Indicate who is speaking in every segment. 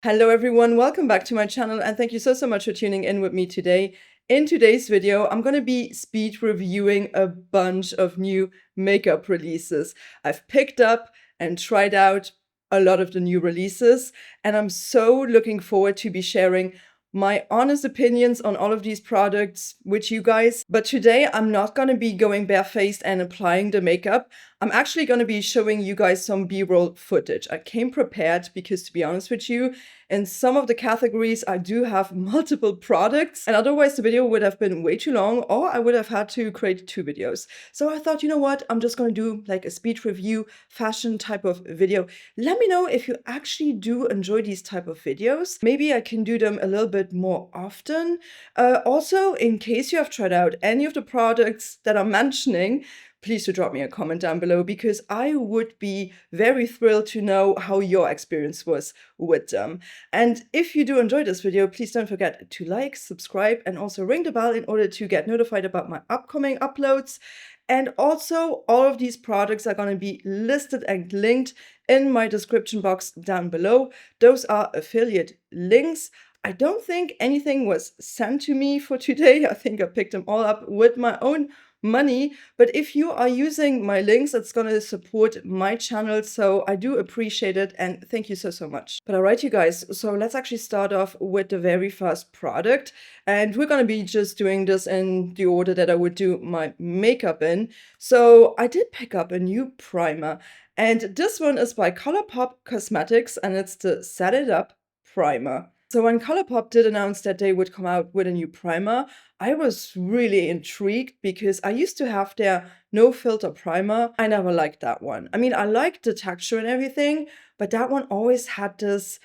Speaker 1: Hello everyone, welcome back to my channel and thank you so much for tuning in with me today. In today's video, I'm going to be speed reviewing a bunch of new makeup releases. I've picked up and tried out a lot of the new releases and I'm so looking forward to be sharing my honest opinions on all of these products with you guys. But today I'm not going to be going barefaced and applying the makeup. I'm actually going to be showing you guys some B-roll footage. I came prepared because, to be honest with you, in some of the categories, I do have multiple products, and otherwise the video would have been way too long, or I would have had to create 2 videos. So I thought, you know what, I'm just going to do like a speed review fashion type of video. Let me know if you actually do enjoy these type of videos. Maybe I can do them a little bit more often. Also, in case you have tried out any of the products that I'm mentioning, please do drop me a comment down below because I would be very thrilled to know how your experience was with them. And if you do enjoy this video, please don't forget to like, subscribe, and also ring the bell in order to get notified about my upcoming uploads. And also, all of these products are going to be listed and linked in my description box down below. Those are affiliate links. I don't think anything was sent to me for today. I think I picked them all up with my own money, but if you are using my links, it's going to support my channel, so I do appreciate it and thank you so much. But all right, you guys, so let's actually start off with the very first product, and we're going to be just doing this in the order that I would do my makeup in. So I did pick up a new primer, and this one is by ColourPop Cosmetics, and it's the Set It Up primer. So when ColourPop did announce that they would come out with a new primer, I was really intrigued because I used to have their no filter primer. I never liked that one. I mean, I liked the texture and everything, but that one always had this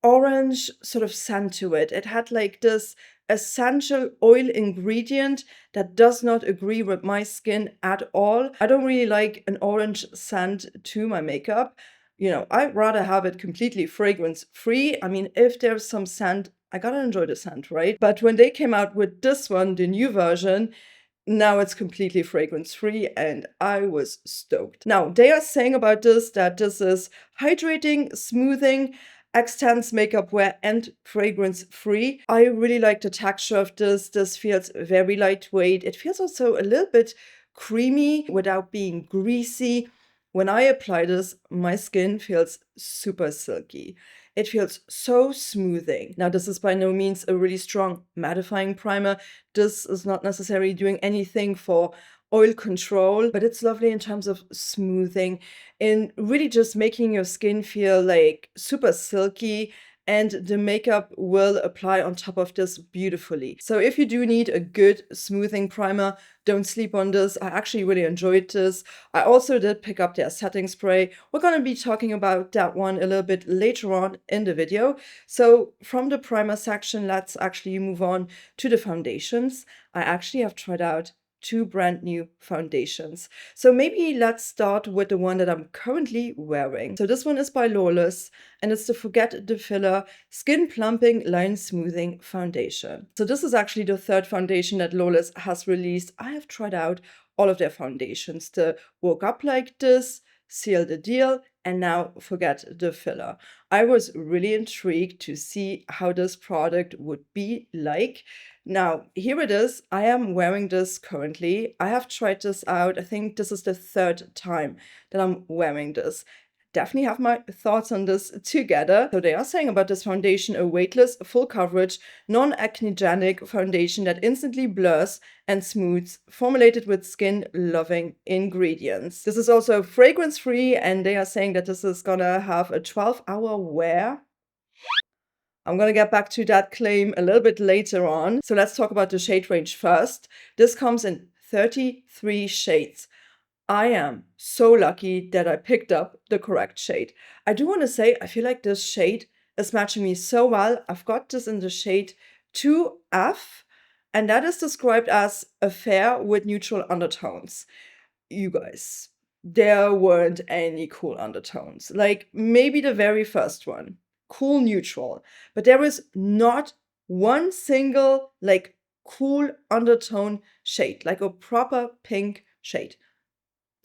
Speaker 1: orange sort of scent to it. It had like this essential oil ingredient that does not agree with my skin at all. I don't really like an orange scent to my makeup. You know, I'd rather have it completely fragrance free. I mean, if there's some scent, I gotta enjoy the scent, right? But when they came out with this one, the new version, now it's completely fragrance free and I was stoked. Now, they are saying about this that this is hydrating, smoothing, extends makeup wear and fragrance free. I really like the texture of this. This feels very lightweight. It feels also a little bit creamy without being greasy. When I apply this, my skin feels super silky. It feels so smoothing. Now, this is by no means a really strong mattifying primer. This is not necessarily doing anything for oil control, but it's lovely in terms of smoothing and really just making your skin feel like super silky, and the makeup will apply on top of this beautifully. So if you do need a good smoothing primer, don't sleep on this. I actually really enjoyed this. I also did pick up their setting spray. We're going to be talking about that one a little bit later on in the video. So from the primer section, let's actually move on to the foundations. I actually have tried out 2 brand new foundations. So maybe let's start with the one that I'm currently wearing. So this one is by Lawless and it's the Forget the Filler Skin Plumping Line Smoothing Foundation. So this is actually the 3rd foundation that Lawless has released. I have tried out all of their foundations. The Woke Up Like This, Seal the Deal, and now Forget the Filler. I was really intrigued to see how this product would be like. Now, here it is. I am wearing this currently. I have tried this out. I think this is the 3rd time that I'm wearing this. Definitely have my thoughts on this together. So they are saying about this foundation, a weightless, full coverage, non-acnegenic foundation that instantly blurs and smooths, formulated with skin-loving ingredients. This is also fragrance-free, and they are saying that this is gonna have a 12-hour wear. I'm going to get back to that claim a little bit later on. So let's talk about the shade range first. This comes in 33 shades. I am so lucky that I picked up the correct shade. I do want to say, I feel like this shade is matching me so well. I've got this in the shade 2F, and that is described as a fair with neutral undertones. You guys, there weren't any cool undertones. Like maybe the very first one. Cool neutral, but there is not one single like cool undertone shade, like a proper pink shade.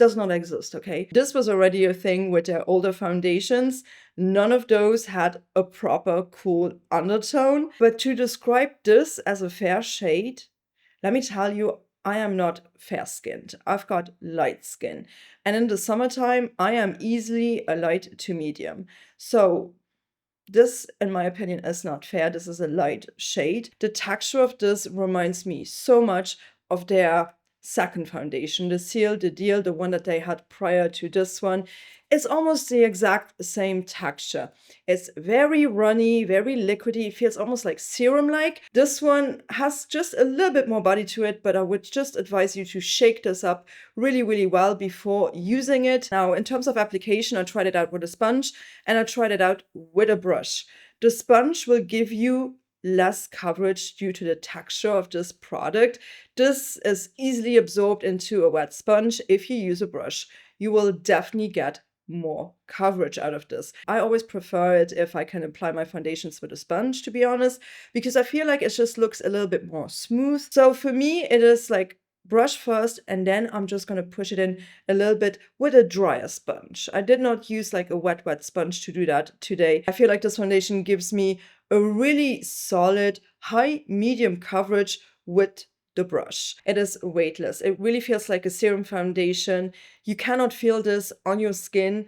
Speaker 1: does not exist, okay? This was already a thing with their older foundations. None of those had a proper cool undertone. But to describe this as a fair shade, let me tell you, I am not fair-skinned. I've got light skin. And in the summertime, I am easily a light to medium. So this, in my opinion, is not fair. This is a light shade. The texture of this reminds me so much of their second foundation, the Seal, the Deal, the one that they had prior to this one. It's almost the exact same texture. It's very runny, very liquidy. It feels almost like serum-like. This one has just a little bit more body to it, but I would just advise you to shake this up really, really well before using it. Now, in terms of application, I tried it out with a sponge and I tried it out with a brush. The sponge will give you less coverage due to the texture of this product. This is easily absorbed into a wet sponge. If you use a brush, you will definitely get more coverage out of this. I always prefer it if I can apply my foundations with a sponge, to be honest, because I feel like it just looks a little bit more smooth. So for me, it is like brush first, and then I'm just going to push it in a little bit with a drier sponge. I did not use like a wet sponge to do that today. I feel like this foundation gives me a really solid high medium coverage with the brush. It is weightless. It really feels like a serum foundation. You cannot feel this on your skin.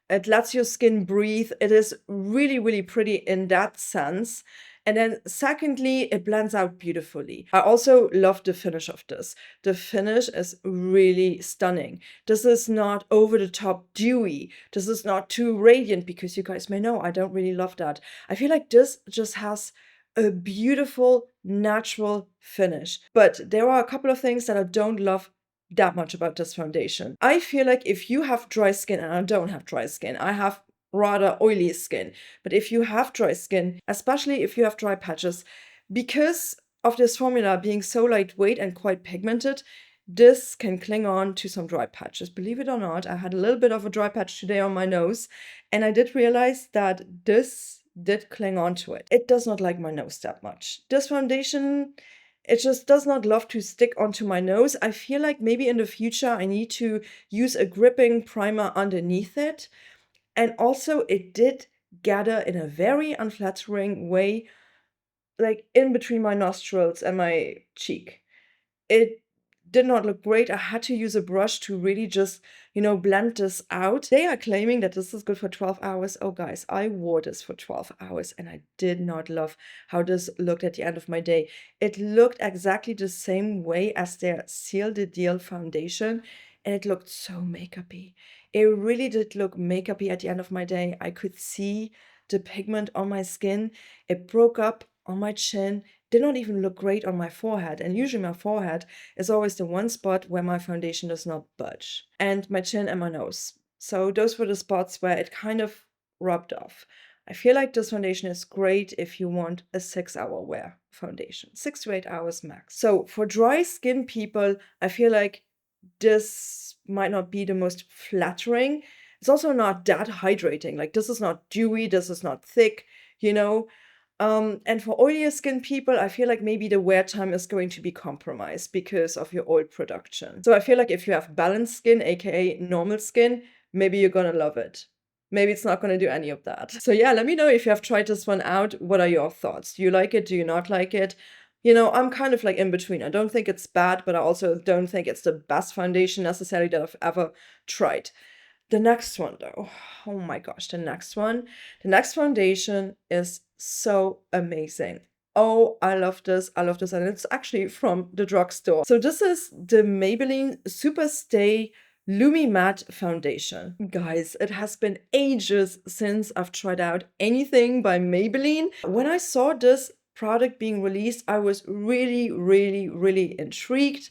Speaker 1: It lets your skin breathe. It is really, really pretty in that sense. And then secondly, it blends out beautifully. I also love the finish of this. The finish is really stunning. This is not over the top dewy. This is not too radiant, because you guys may know I don't really love that. I feel like this just has a beautiful, natural finish. But there are a couple of things that I don't love that much about this foundation. I feel like if you have dry skin, and I don't have dry skin, I have rather oily skin. But if you have dry skin, especially if you have dry patches, because of this formula being so lightweight and quite pigmented, this can cling on to some dry patches. Believe it or not, I had a little bit of a dry patch today on my nose, and I did realize that this did cling on to it. It does not like my nose that much. This foundation, it just does not love to stick onto my nose. I feel like maybe in the future I need to use a gripping primer underneath it. And also it did gather in a very unflattering way, like in between my nostrils and my cheek. It did not look great. I had to use a brush to really just, blend this out. They are claiming that this is good for 12 hours. Oh, guys, I wore this for 12 hours and I did not love how this looked at the end of my day. It looked exactly the same way as their Seal the Deal foundation, and it looked so makeup-y. It really did look makeup-y at the end of my day. I could see the pigment on my skin. It broke up on my chin. Did not even look great on my forehead. And usually my forehead is always the one spot where my foundation does not budge. And my chin and my nose. So those were the spots where it kind of rubbed off. I feel like this foundation is great if you want a 6-hour wear foundation. 6 to 8 hours max. So for dry skin people, I feel like this might not be the most flattering. It's also not that hydrating. Like, this is not dewy, this is not thick, and for oilier skin people, I feel like maybe the wear time is going to be compromised because of your oil production. So I feel like if you have balanced skin, aka normal skin, maybe you're gonna love it. Maybe it's not gonna do any of that. So yeah, let me know if you have tried this one out. What are your thoughts? Do you like it? Do you not like it? I'm kind of like in between. I don't think it's bad, but I also don't think it's the best foundation necessarily that I've ever tried. The next one, though, oh my gosh, the next foundation is so amazing. Oh, I love this. And it's actually from the drugstore. So this is the Maybelline Super Stay Lumi-Matte foundation. Guys, it has been ages since I've tried out anything by Maybelline. When I saw this product being released, I was really, really, really intrigued.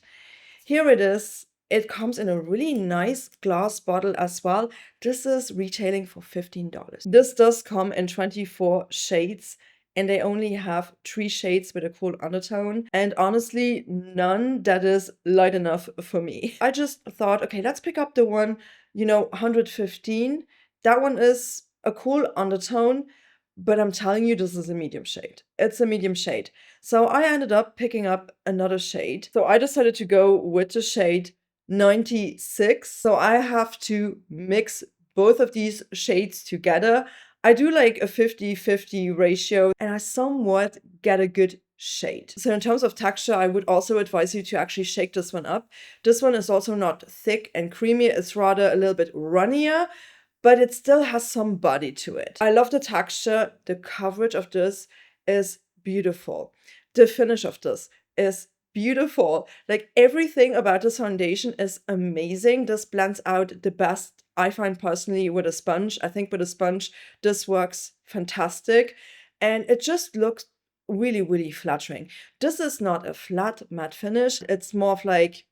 Speaker 1: Here it is. It comes in a really nice glass bottle as well. This is retailing for $15. This does come in 24 shades, and they only have 3 shades with a cool undertone. And honestly, none that is light enough for me. I just thought, okay, let's pick up the one, 115. That one is a cool undertone, but I'm telling you, this is a medium shade. It's a medium shade. So I ended up picking up another shade. So I decided to go with the shade 96. So I have to mix both of these shades together. I do like a 50-50 ratio and I somewhat get a good shade. So in terms of texture, I would also advise you to actually shake this one up. This one is also not thick and creamy. It's rather a little bit runnier, but it still has some body to it. I love the texture. The coverage of this is beautiful. The finish of this is beautiful. Like everything about this foundation is amazing. This blends out the best, I find personally, with a sponge. I think with a sponge, this works fantastic. And it just looks really, really flattering. This is not a flat matte finish. It's more of like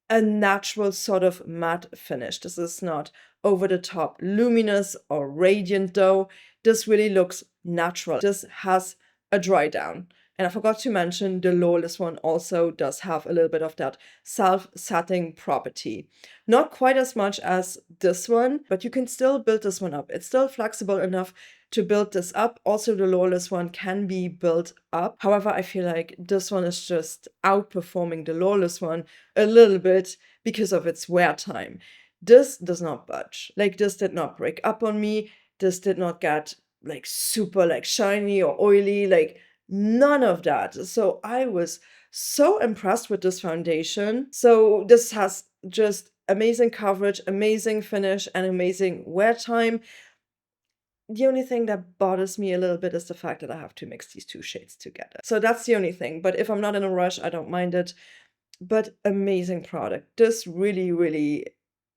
Speaker 1: a natural sort of matte finish. This is not over the top luminous or radiant though. This really looks natural. This has a dry down. And I forgot to mention the Lawless one also does have a little bit of that self-setting property. Not quite as much as this one, but you can still build this one up. It's still flexible enough to build this up. Also, the Lawless one can be built up. However, I feel like this one is just outperforming the Lawless one a little bit because of its wear time. This does not budge. Like this did not break up on me. This did not get like super like shiny or oily, like none of that. So I was so impressed with this foundation. So this has just amazing coverage, amazing finish, and amazing wear time. The only thing that bothers me a little bit is the fact that I have to mix these two shades together. So that's the only thing. But if I'm not in a rush, I don't mind it. But amazing product. This really, really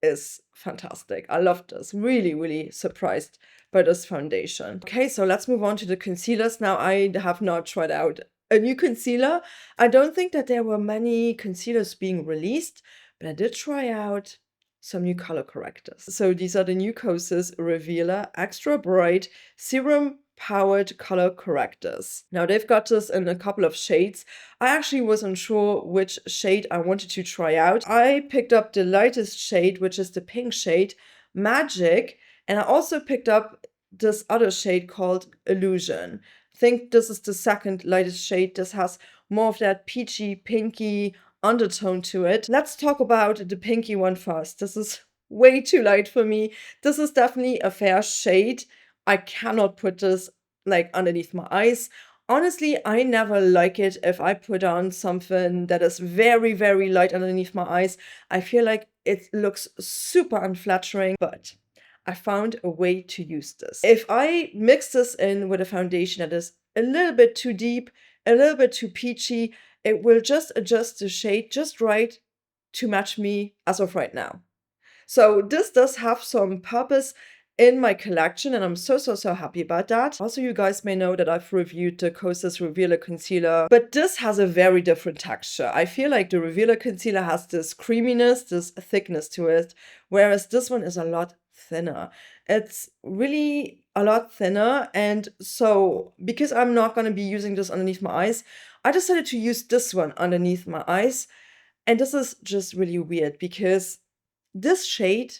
Speaker 1: is fantastic. I love this. Really, really surprised by this foundation. Okay, so let's move on to the concealers. Now, I have not tried out a new concealer. I don't think that there were many concealers being released, but I did try out some new color correctors. So these are the new Kosas Revealer Extra Bright Serum Powered Color Correctors. Now they've got this in a couple of shades. I actually wasn't sure which shade I wanted to try out. I picked up the lightest shade, which is the pink shade, Magic, and I also picked up this other shade called Illusion. I think this is the second lightest shade. This has more of that peachy, pinky undertone to it. Let's talk about the pinky one first. This is way too light for me. This is definitely a fair shade. I cannot put this like underneath my eyes. Honestly, I never like it if I put on something that is very, very light underneath my eyes. I feel like it looks super unflattering, but I found a way to use this. If I mix this in with a foundation that is a little bit too deep, a little bit too peachy, it will just adjust the shade just right to match me as of right now. So this does have some purpose in my collection, and I'm so happy about that. Also, you guys may know that I've reviewed the Kosas Revealer Concealer, but this has a very different texture. I feel like the Revealer Concealer has this creaminess, this thickness to it, whereas this one is a lot thinner. It's really a lot thinner, and so because I'm not going to be using this underneath my eyes, I decided to use this one underneath my eyes. And this is just really weird because this shade,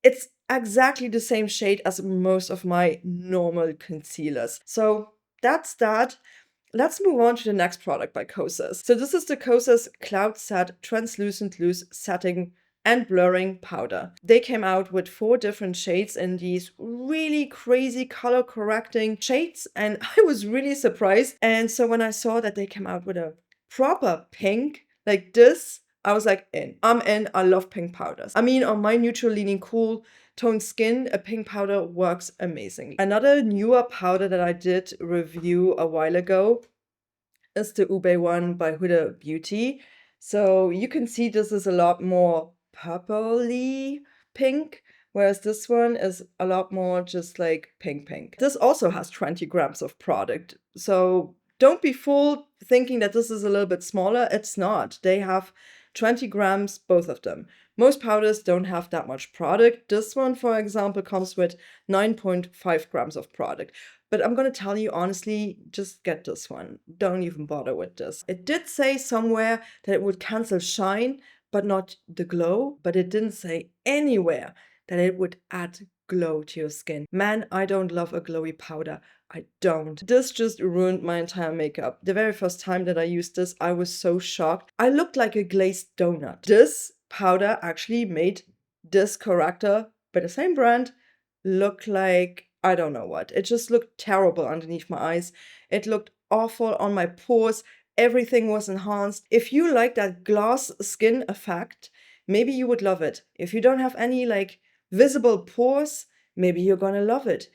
Speaker 1: it's exactly the same shade as most of my normal concealers. So that's that. Let's move on to the next product by Kosas. So this is the Kosas Cloud Set Translucent Loose Setting and Blurring Powder. They came out with 4 different shades in these really crazy color correcting shades, and I was really surprised. And so when I saw that they came out with a proper pink like this, I was like, I'm in. I love pink powders. I mean, on my neutral leaning cool toned skin, a pink powder works amazingly. Another newer powder that I did review a while ago is the Ube one by Huda Beauty. So you can see this is a lot more purpley pink, whereas this one is a lot more just like pink. This also has 20 grams of product. So don't be fooled thinking that this is a little bit smaller. It's not. They have 20 grams, both of them. Most powders don't have that much product. This one, for example, comes with 9.5 grams of product. But I'm going to tell you honestly, just get this one. Don't even bother with this. It did say somewhere that it would cancel shine, but not the glow. But it didn't say anywhere that it would add glow to your skin. Man, I don't love a glowy powder. I don't. This just ruined my entire makeup. The very first time that I used this, I was so shocked. I looked like a glazed donut. This powder actually made this corrector by the same brand look like I don't know what. It just looked terrible underneath my eyes. It looked awful on my pores. Everything was enhanced. If you like that glass skin effect, maybe you would love it. If you don't have any like visible pores, maybe you're gonna love it.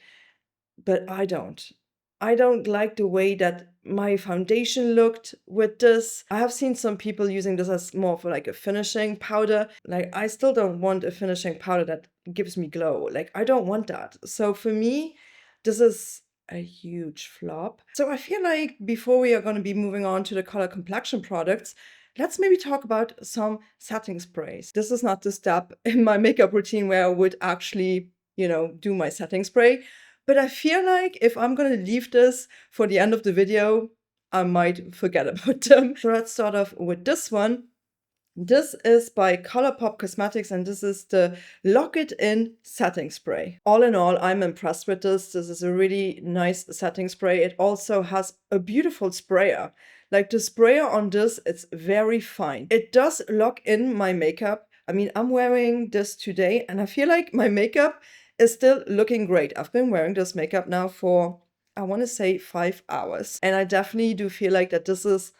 Speaker 1: But I don't. I don't like the way that my foundation looked with this. I have seen some people using this as more for like a finishing powder. Like, I still don't want a finishing powder that gives me glow. Like, I don't want that. So for me, this is a huge flop. So I feel like before we are going to be moving on to the color complexion products, let's maybe talk about some setting sprays. This is not the step in my makeup routine where I would actually, do my setting spray. But I feel like if I'm going to leave this for the end of the video, I might forget about them. So let's start off with this one. This is by ColourPop Cosmetics, and this is the Lock It In setting spray. All in all, I'm impressed with this. This is a really nice setting spray. It also has a beautiful sprayer. Like, the sprayer on this, it's very fine. It does lock in my makeup. I mean, I'm wearing this today, and I feel like my makeup is still looking great. I've been wearing this makeup now for, I want to say, 5 hours. And I definitely do feel like that this is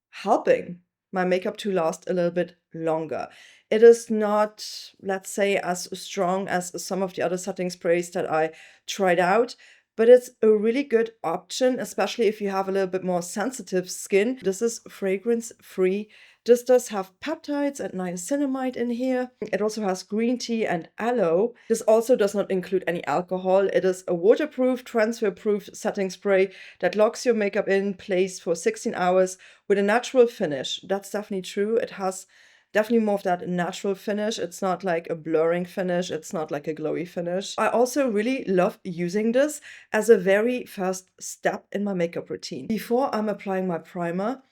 Speaker 1: helping my makeup to last a little bit longer. It is not, let's say, as strong as some of the other setting sprays that I tried out, but it's a really good option, especially if you have a little bit more sensitive skin. This is fragrance free. This does have peptides and niacinamide in here. It also has green tea and aloe. This also does not include any alcohol. It is a waterproof, transfer-proof setting spray that locks your makeup in place for 16 hours with a natural finish. That's definitely true. It has definitely more of that natural finish. It's not like a blurring finish. It's not like a glowy finish. I also really love using this as a very first step in my makeup routine before I'm applying my primer,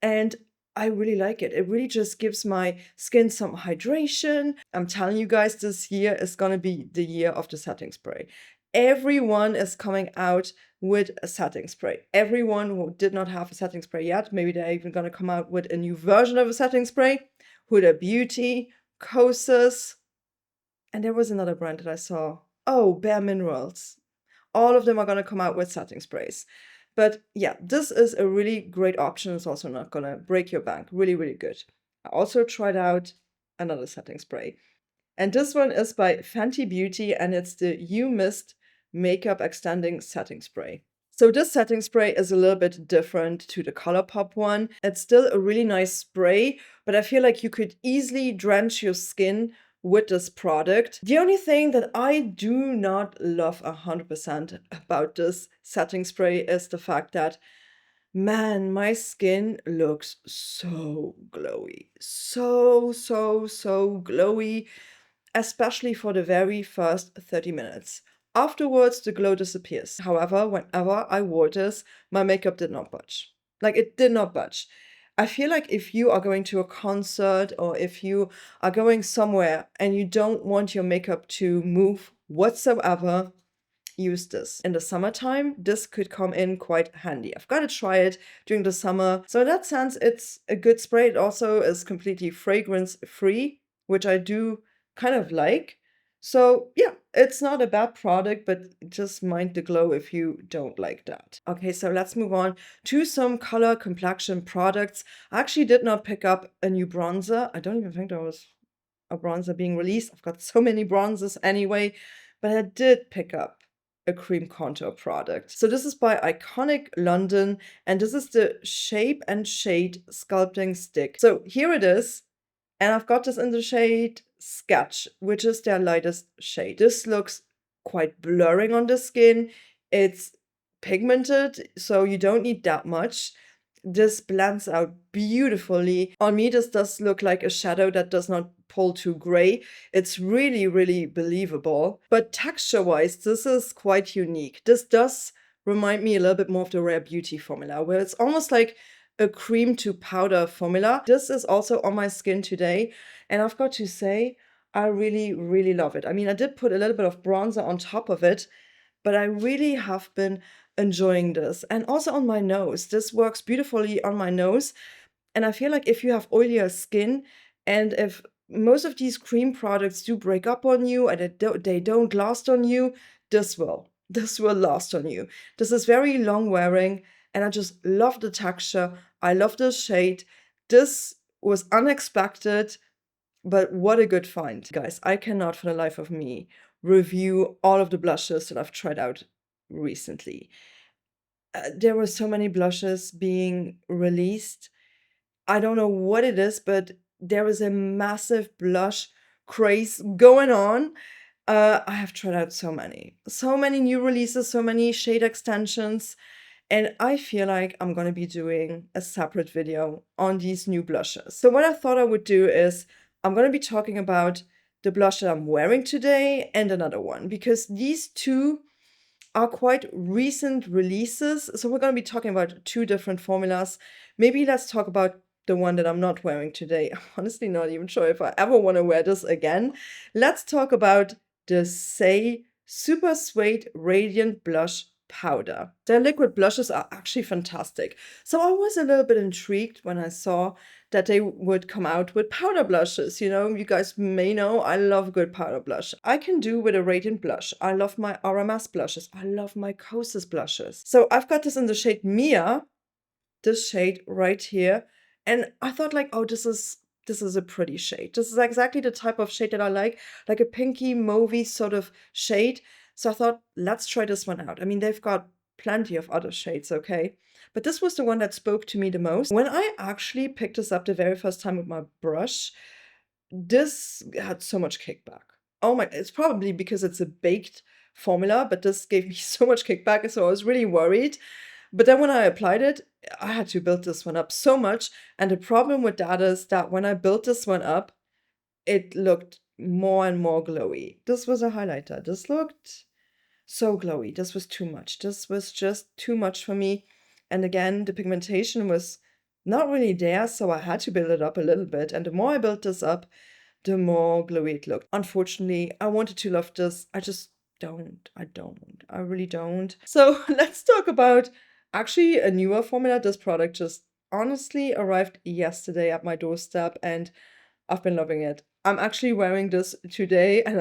Speaker 1: and I really like it. It really just gives my skin some hydration. I'm telling you guys, this year is gonna be the year of the setting spray. Everyone is coming out with a setting spray. Everyone who did not have a setting spray yet, maybe they're even gonna come out with a new version of a setting spray. Huda Beauty, Kosas, and there was another brand that I saw. Oh, Bare Minerals. All of them are gonna come out with setting sprays. But yeah, this is a really great option. It's also not gonna break your bank. Really, really good. I also tried out another setting spray. And this one is by Fenty Beauty, and it's the You Mist Makeup Extending Setting Spray. So this setting spray is a little bit different to the ColourPop one. It's still a really nice spray, but I feel like you could easily drench your skin with this product. The only thing that I do not love 100% about this setting spray is the fact that, man, my skin looks so glowy. So glowy, especially for the very first 30 minutes. Afterwards, the glow disappears. However, whenever I wore this, my makeup did not budge. Like, it did not budge. I feel like if you are going to a concert or if you are going somewhere and you don't want your makeup to move whatsoever, use this. In the summertime, this could come in quite handy. I've got to try it during the summer. So in that sense, it's a good spray. It also is completely fragrance free, which I do kind of like. So yeah, it's not a bad product, but just mind the glow if you don't like that. Okay, so let's move on to some color complexion products. I actually did not pick up a new bronzer. I don't even think there was a bronzer being released. I've got so many bronzers anyway, but I did pick up a cream contour product. So this is by Iconic London, and this is the Shape and Shade Sculpting Stick. So here it is, and I've got this in the shade Sketch, which is their lightest shade. This looks quite blurring on the skin. It's pigmented, so you don't need that much. This blends out beautifully. On me, this does look like a shadow that does not pull too gray. It's really, really believable. But texture-wise, this is quite unique. This does remind me a little bit more of the Rare Beauty formula, where it's almost like a cream to powder formula. This is also on my skin today, and I've got to say, I really, really love it. I mean, I did put a little bit of bronzer on top of it, but I really have been enjoying this. And also on my nose. This works beautifully on my nose. And I feel like if you have oilier skin and if most of these cream products do break up on you and they don't last on you. This will. This will last on you. This is very long wearing and I just love the texture. I love the shade. This was unexpected, but what a good find. Guys, I cannot for the life of me review all of the blushes that I've tried out recently. There were so many blushes being released. I don't know what it is, but there is a massive blush craze going on. I have tried out so many new releases, so many shade extensions, and I feel like I'm gonna be doing a separate video on these new blushes. So what I thought I would do is I'm gonna be talking about the blush that I'm wearing today and another one, because these two are quite recent releases. So we're going to be talking about two different formulas. Maybe let's talk about the one that I'm not wearing today. I'm honestly not even sure if I ever want to wear this again. Let's talk about the Say Super Suede Radiant Blush Powder. Their liquid blushes are actually fantastic. So I was a little bit intrigued when I saw that they would come out with powder blushes. You know, you guys may know I love good powder blush. I can do with a radiant blush. I love my RMS blushes. I love my Kosas blushes. So I've got this in the shade Mia, this shade right here. And I thought like, oh, this is a pretty shade. This is exactly the type of shade that I like a pinky mauvey sort of shade. So I thought, let's try this one out. I mean, they've got plenty of other shades, okay? But this was the one that spoke to me the most. When I actually picked this up the very first time with my brush, this had so much kickback. Oh my, it's probably because it's a baked formula, but this gave me so much kickback, so I was really worried. But then when I applied it, I had to build this one up so much. And the problem with that is that when I built this one up, it looked more and more glowy. This was a highlighter. This looked so glowy. This was too much. This was just too much for me. And again, the pigmentation was not really there, so I had to build it up a little bit. And the more I built this up, the more glowy it looked. Unfortunately, I wanted to love this. I just don't. I really don't. So let's talk about actually a newer formula. This product just honestly arrived yesterday at my doorstep and I've been loving it. I'm actually wearing this today and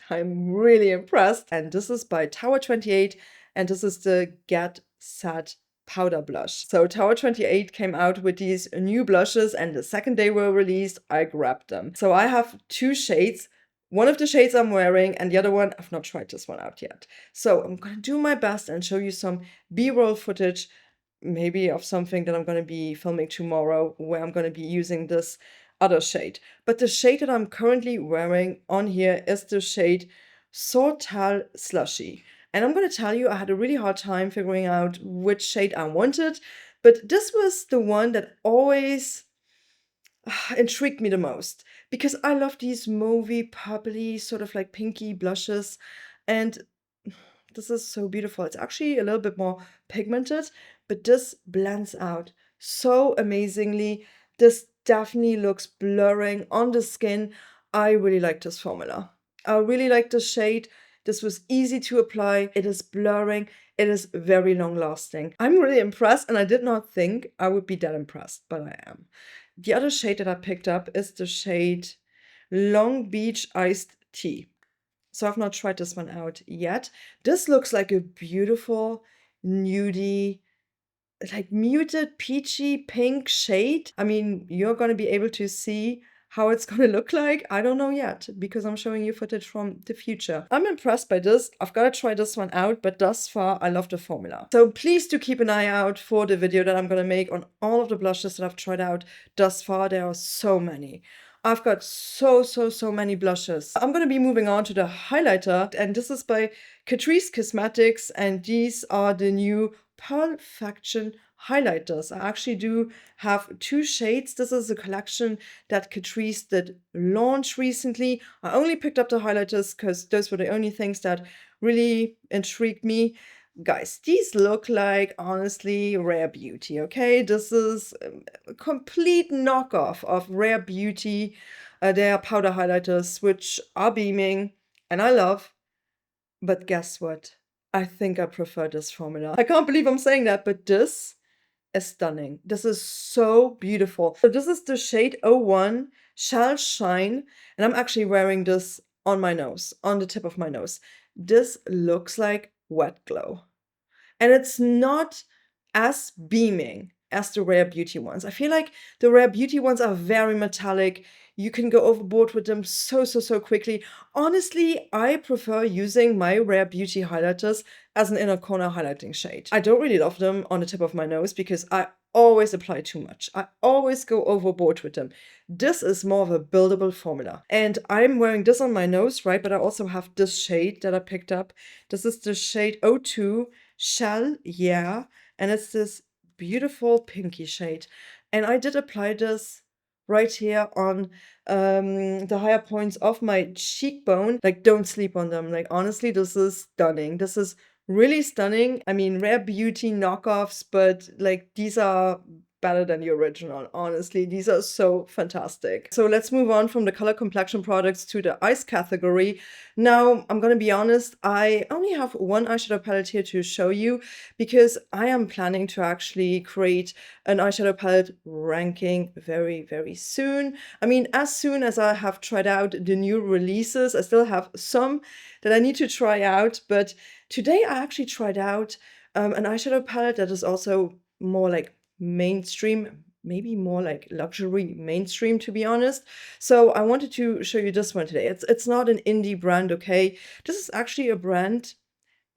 Speaker 1: I'm really impressed. And this is by Tower 28 and this is the Get Set powder blush. So Tower 28 came out with these new blushes and the second they were released, I grabbed them. So I have two shades. One of the shades I'm wearing and the other one, I've not tried this one out yet. So I'm gonna do my best and show you some B-roll footage, maybe of something that I'm gonna be filming tomorrow where I'm gonna be using this other shade. But the shade that I'm currently wearing on here is the shade Sortal Slushy. And I'm going to tell you, I had a really hard time figuring out which shade I wanted, but this was the one that always intrigued me the most because I love these mauvey, purpley, sort of like pinky blushes. And this is so beautiful. It's actually a little bit more pigmented, but this blends out so amazingly. This definitely looks blurring on the skin. I really like this formula. I really like the shade. This was easy to apply. It is blurring. It is very long lasting. I'm really impressed and I did not think I would be that impressed, but I am. The other shade that I picked up is the shade Long Beach Iced Tea. So I've not tried this one out yet. This looks like a beautiful nudie, like muted peachy pink shade. I mean, you're going to be able to see how it's going to look like. I don't know yet because I'm showing you footage from the future. I'm impressed by this. I've got to try this one out, but thus far I love the formula. So please do keep an eye out for the video that I'm going to make on all of the blushes that I've tried out thus far. There are so many. I've got so many blushes. I'm going to be moving on to the highlighter, and this is by Catrice Cosmetics, and these are the new Perfection highlighters. I actually do have two shades. This is a collection that Catrice did launch recently. I only picked up the highlighters because those were the only things that really intrigued me. Guys, these look like, honestly, Rare Beauty, okay? This is a complete knockoff of Rare Beauty. They are powder highlighters, which are beaming, and I love. But guess what? I think I prefer this formula. I can't believe I'm saying that, but this is stunning. This is so beautiful. So this is the shade 01. Shall Shine, and I'm actually wearing this on my nose, on the tip of my nose. This looks like wet glow. And it's not as beaming as the Rare Beauty ones. I feel like the Rare Beauty ones are very metallic. You can go overboard with them so quickly. Honestly, I prefer using my Rare Beauty highlighters as an inner corner highlighting shade. I don't really love them on the tip of my nose because I always apply too much. I always go overboard with them. This is more of a buildable formula. And I'm wearing this on my nose, right? But I also have this shade that I picked up. This is the shade 02 Shell, yeah. And it's this beautiful pinky shade. And I did apply this right here on the higher points of my cheekbone. Like, don't sleep on them. Like, honestly, this is stunning. This is really stunning. I mean, Rare Beauty knockoffs, but like these are better than the original. Honestly, these are so fantastic. So let's move on from the color complexion products to the eyes category. Now, I'm gonna be honest, I only have one eyeshadow palette here to show you because I am planning to actually create an eyeshadow palette ranking very soon. I mean, as soon as I have tried out the new releases, I still have some that I need to try out, but today I actually tried out an eyeshadow palette that is also more like mainstream, maybe more like luxury mainstream, to be honest. So I wanted to show you this one today. It's not an indie brand, okay? This is actually a brand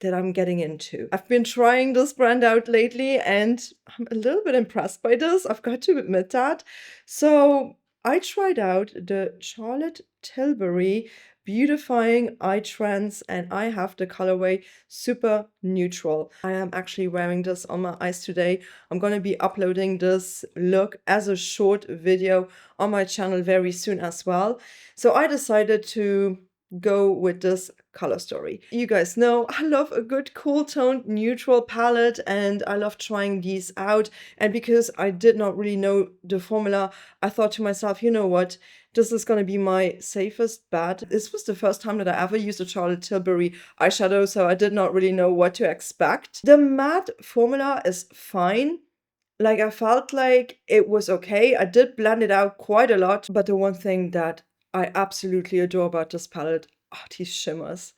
Speaker 1: that I'm getting into. I've been trying this brand out lately and I'm a little bit impressed by this. I've got to admit that. So I tried out the Charlotte Tilbury Beautifying Eye Trends and I have the colorway Super Neutral. I am actually wearing this on my eyes today. I'm going to be uploading this look as a short video on my channel very soon as well. So I decided to go with this color story. You guys know I love a good cool toned neutral palette and I love trying these out. And because I did not really know the formula, I thought to myself, you know what? This is going to be my safest bet. This was the first time that I ever used a Charlotte Tilbury eyeshadow, so I did not really know what to expect. The matte formula is fine. Like, I felt like it was okay. I did blend it out quite a lot, but the one thing that I absolutely adore about this palette are these shimmers.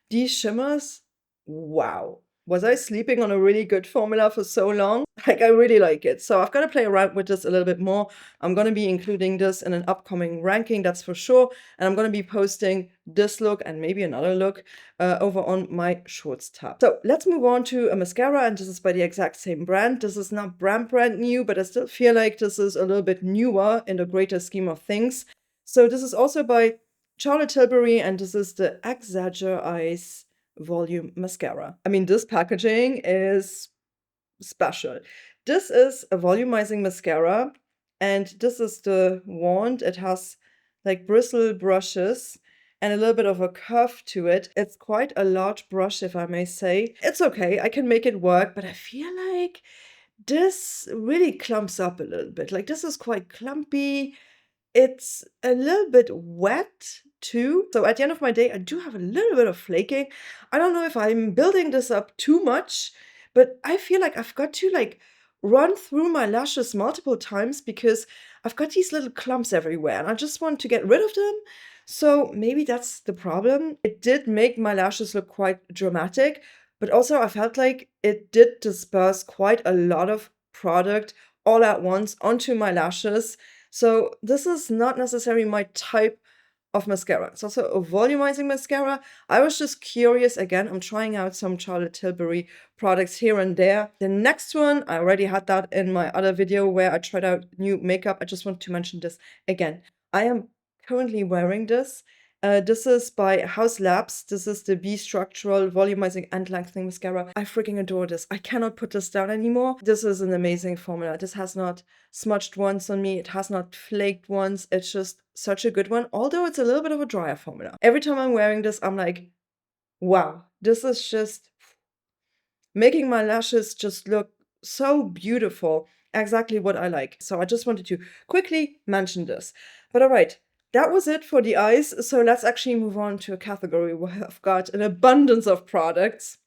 Speaker 1: These shimmers, wow. Was I sleeping on a really good formula for so long? Like, I really like it. So I've got to play around with this a little bit more. I'm going to be including this in an upcoming ranking, that's for sure. And I'm going to be posting this look and maybe another look over on my Shorts tab. So let's move on to a mascara, and this is by the exact same brand. This is not brand new, but I still feel like this is a little bit newer in the greater scheme of things. So this is also by Charlotte Tilbury, and this is the Exagger Eyes Volume Mascara. I mean, this packaging is special. This is a volumizing mascara, and this is the wand. It has like bristle brushes and a little bit of a curve to it. It's quite a large brush, if I may say. It's okay, I can make it work, but I feel like this really clumps up a little bit. Like, this is quite clumpy. It's a little bit wet too. So at the end of my day, I do have a little bit of flaking. I don't know if I'm building this up too much, but I feel like I've got to like run through my lashes multiple times because I've got these little clumps everywhere and I just want to get rid of them. So maybe that's the problem. It did make my lashes look quite dramatic, but also I felt like it did disperse quite a lot of product all at once onto my lashes. So this is not necessarily my type of mascara. It's also a volumizing mascara. I was just curious. Again, I'm trying out some Charlotte Tilbury products here and there. The next one, I already had that in my other video where I tried out new makeup. I just want to mention this again. I am currently wearing this. This is by House Labs. This is the B-Structural Volumizing and Lengthening Mascara. I freaking adore this. I cannot put this down anymore. This is an amazing formula. This has not smudged once on me. It has not flaked once. It's just such a good one, although it's a little bit of a drier formula. Every time I'm wearing this, I'm like, wow, this is just making my lashes just look so beautiful. Exactly what I like. So I just wanted to quickly mention this. But all right. That was it for the eyes, so let's actually move on to a category where I've got an abundance of products.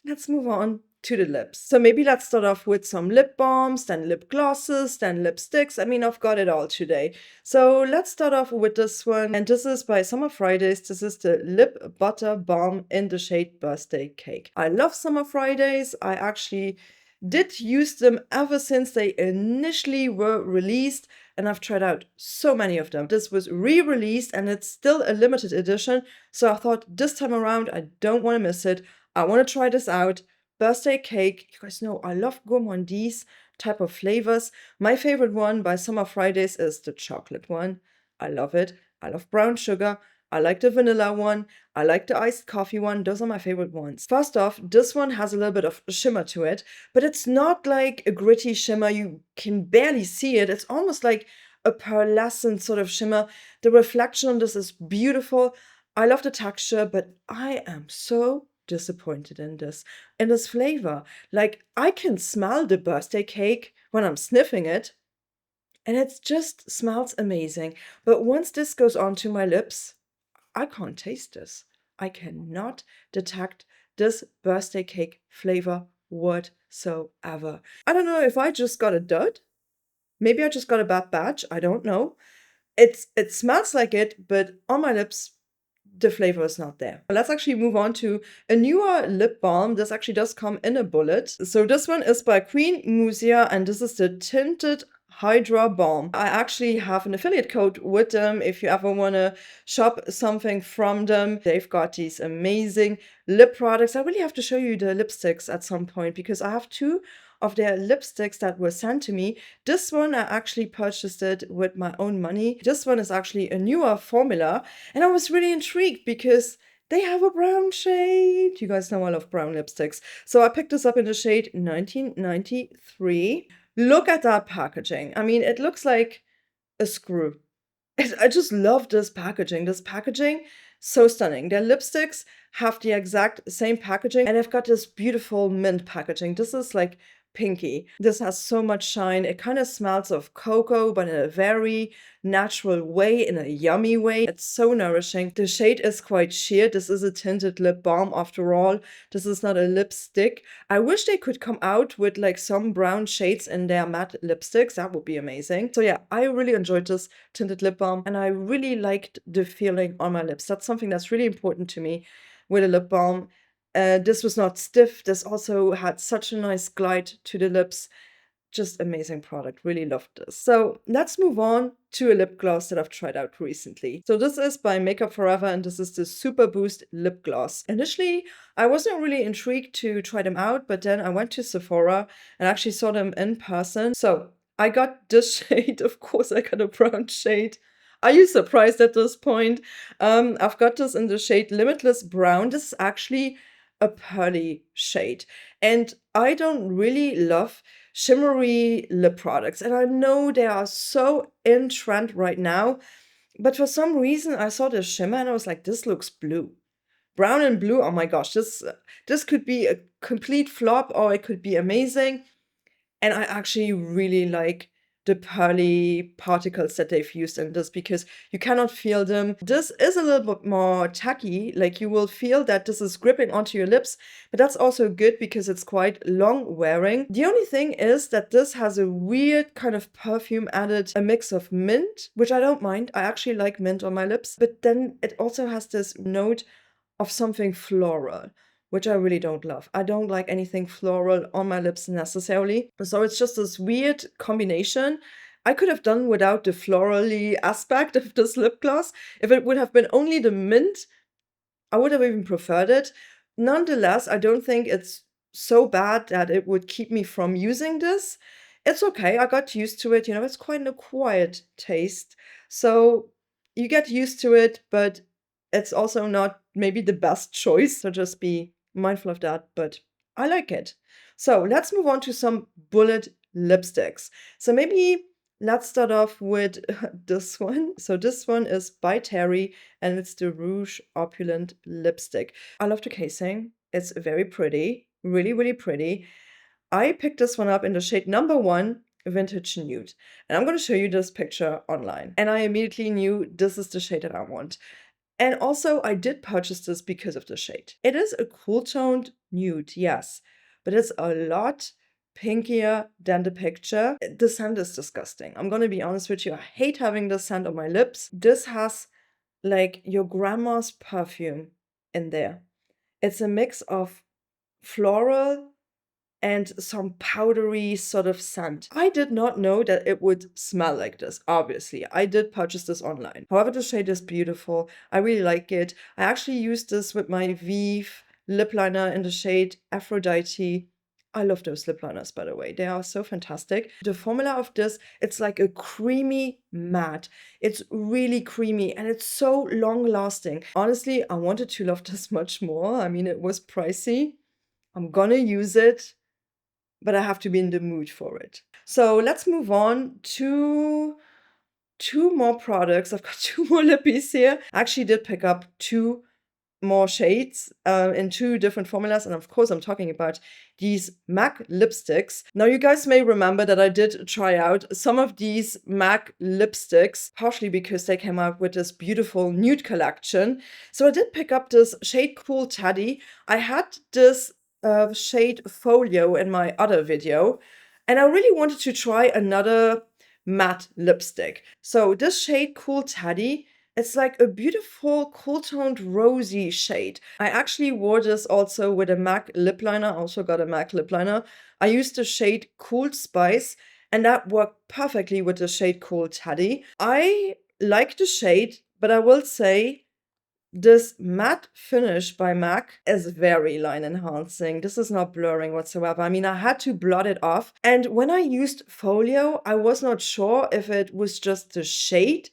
Speaker 1: Let's move on to the lips. So maybe let's start off with some lip balms, then lip glosses, then lipsticks. I mean, I've got it all today. So let's start off with this one. And this is by Summer Fridays. This is the Lip Butter Balm in the shade Birthday Cake. I love Summer Fridays. I actually did use them ever since they initially were released, and I've tried out so many of them. This was re-released and it's still a limited edition, so I thought this time around I don't want to miss it. I want to try this out. Birthday Cake, you guys know I love gourmandise type of flavors. My favorite one by Summer Fridays is the chocolate one. I love it. I love brown sugar. I like the vanilla one. I like the iced coffee one. Those are my favorite ones. First off, this one has a little bit of shimmer to it, but it's not like a gritty shimmer. You can barely see it. It's almost like a pearlescent sort of shimmer. The reflection on this is beautiful. I love the texture, but I am so disappointed in this flavor. Like, I can smell the birthday cake when I'm sniffing it, and it just smells amazing. But once this goes onto my lips, I can't taste this. I cannot detect this birthday cake flavor whatsoever. I don't know if I just got a dud. Maybe I just got a bad batch. I don't know. It smells like it, but on my lips, the flavor is not there. Let's actually move on to a newer lip balm. This actually does come in a bullet. So this one is by Queen Musia, and this is the Tinted Hydra Balm. I actually have an affiliate code with them if you ever want to shop something from them. They've got these amazing lip products. I really have to show you the lipsticks at some point because I have two of their lipsticks that were sent to me. This one, I actually purchased it with my own money. This one is actually a newer formula, and I was really intrigued because they have a brown shade. You guys know I love brown lipsticks. So I picked this up in the shade 1993. Look at that packaging. I mean, it looks like a screw. I just love this packaging. This packaging, so stunning. Their lipsticks have the exact same packaging, and they've got this beautiful mint packaging. This is like pinky. This has so much shine. It kind of smells of cocoa, but in a very natural way, in a yummy way. It's so nourishing. The shade is quite sheer. This is a tinted lip balm after all. This is not a lipstick. I wish they could come out with like some brown shades in their matte lipsticks. That would be amazing. So yeah, I really enjoyed this tinted lip balm, and I really liked the feeling on my lips. That's something that's really important to me with a lip balm. This was not stiff. This also had such a nice glide to the lips. Just amazing product. Really loved this. So let's move on to a lip gloss that I've tried out recently. So this is by Makeup Forever, and this is the Super Boost Lip Gloss. Initially, I wasn't really intrigued to try them out, but then I went to Sephora and actually saw them in person. So I got this shade. Of course, I got a brown shade. Are you surprised at this point? I've got this in the shade Limitless Brown. This is actually a pearly shade, and I don't really love shimmery lip products, and I know they are so in trend right now, but for some reason I saw this shimmer and I was like, this looks blue. Brown and blue, oh my gosh, this could be a complete flop or it could be amazing. And I actually really like the pearly particles that they've used in this because you cannot feel them. This is a little bit more tacky, like you will feel that this is gripping onto your lips, but that's also good because it's quite long wearing. The only thing is that this has a weird kind of perfume added, a mix of mint, which I don't mind. I actually like mint on my lips, but then it also has this note of something floral, which I really don't love. I don't like anything floral on my lips necessarily. So it's just this weird combination. I could have done without the florally aspect of this lip gloss. If it would have been only the mint, I would have even preferred it. Nonetheless, I don't think it's so bad that it would keep me from using this. It's okay. I got used to it. You know, it's quite an acquired taste. So you get used to it, but it's also not maybe the best choice. So just be mindful of that, but I like it. So let's move on to some bullet lipsticks. So maybe let's start off with this one. So this one is by Terry, and it's the Rouge Opulent Lipstick. I love the casing. It's very pretty, really, really pretty. I picked this one up in the shade number 1, Vintage Nude. And I'm going to show you this picture online. And I immediately knew this is the shade that I want. And also, I did purchase this because of the shade. It is a cool toned nude, yes, but it's a lot pinkier than the picture. The scent is disgusting. I'm gonna be honest with you. I hate having this scent on my lips. This has like your grandma's perfume in there. It's a mix of floral and some powdery sort of scent. I did not know that it would smell like this, obviously. I did purchase this online. However, the shade is beautiful. I really like it. I actually used this with my Vive lip liner in the shade Aphrodite. I love those lip liners, by the way. They are so fantastic. The formula of this, it's like a creamy matte. It's really creamy and it's so long lasting. Honestly, I wanted to love this much more. I mean, it was pricey. I'm gonna use it, but I have to be in the mood for it. So let's move on to two more products. I've got two more lippies here. I actually did pick up two more shades in two different formulas. And of course, I'm talking about these MAC lipsticks. Now, you guys may remember that I did try out some of these MAC lipsticks, partially because they came out with this beautiful nude collection. So I did pick up this shade Cool Teddy. I had this shade Folio in my other video, and I really wanted to try another matte lipstick. So this shade Cool Teddy, it's like a beautiful cool toned rosy shade. I actually wore this also with a MAC lip liner. I also got a MAC lip liner. I used the shade Cool Spice, and that worked perfectly with the shade Cool Teddy. I like the shade, but I will say this matte finish by MAC is very line enhancing. This is not blurring whatsoever. I mean, I had to blot it off. And when I used Folio, I was not sure if it was just the shade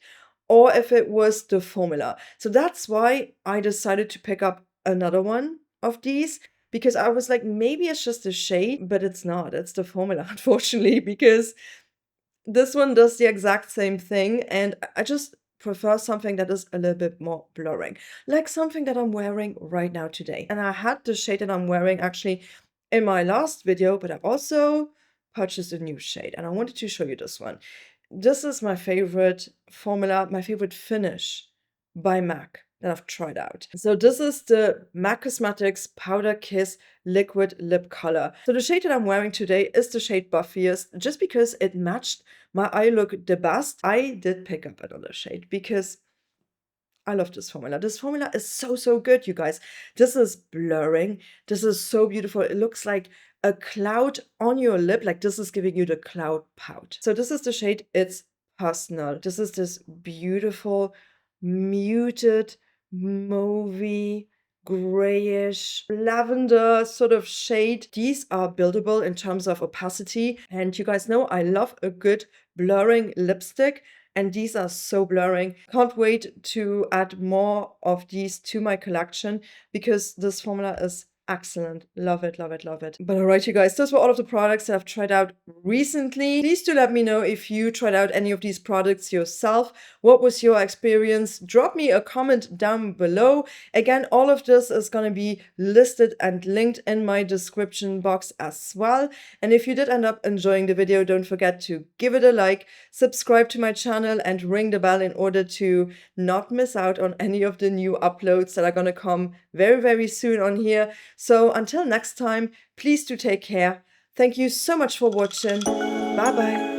Speaker 1: or if it was the formula. So that's why I decided to pick up another one of these, because I was like, maybe it's just the shade, but it's not. It's the formula, unfortunately, because this one does the exact same thing. And I just prefer something that is a little bit more blurring, like something that I'm wearing right now today. And I had the shade that I'm wearing actually in my last video, but I also purchased a new shade and I wanted to show you this one. This is my favorite formula, my favorite finish by MAC that I've tried out. So this is the MAC Cosmetics Powder Kiss Liquid Lip Color. So the shade that I'm wearing today is the shade Buffiest, just because it matched my eye look the best. I did pick up another shade because I love this formula. This formula is so, so good, you guys. This is blurring. This is so beautiful. It looks like a cloud on your lip. Like this is giving you the cloud pout. So this is the shade It's Personal. This is this beautiful, muted, mauvey, grayish, lavender sort of shade. These are buildable in terms of opacity. And you guys know I love a good blurring lipstick. And these are so blurring. Can't wait to add more of these to my collection because this formula is excellent. Love it, love it, love it. But all right, you guys, those were all of the products that I've tried out recently. Please do let me know if you tried out any of these products yourself. What was your experience? Drop me a comment down below. Again, all of this is going to be listed and linked in my description box as well. And if you did end up enjoying the video, don't forget to give it a like, subscribe to my channel, and ring the bell in order to not miss out on any of the new uploads that are going to come very, very soon on here. So until next time, please do take care. Thank you so much for watching. Bye bye.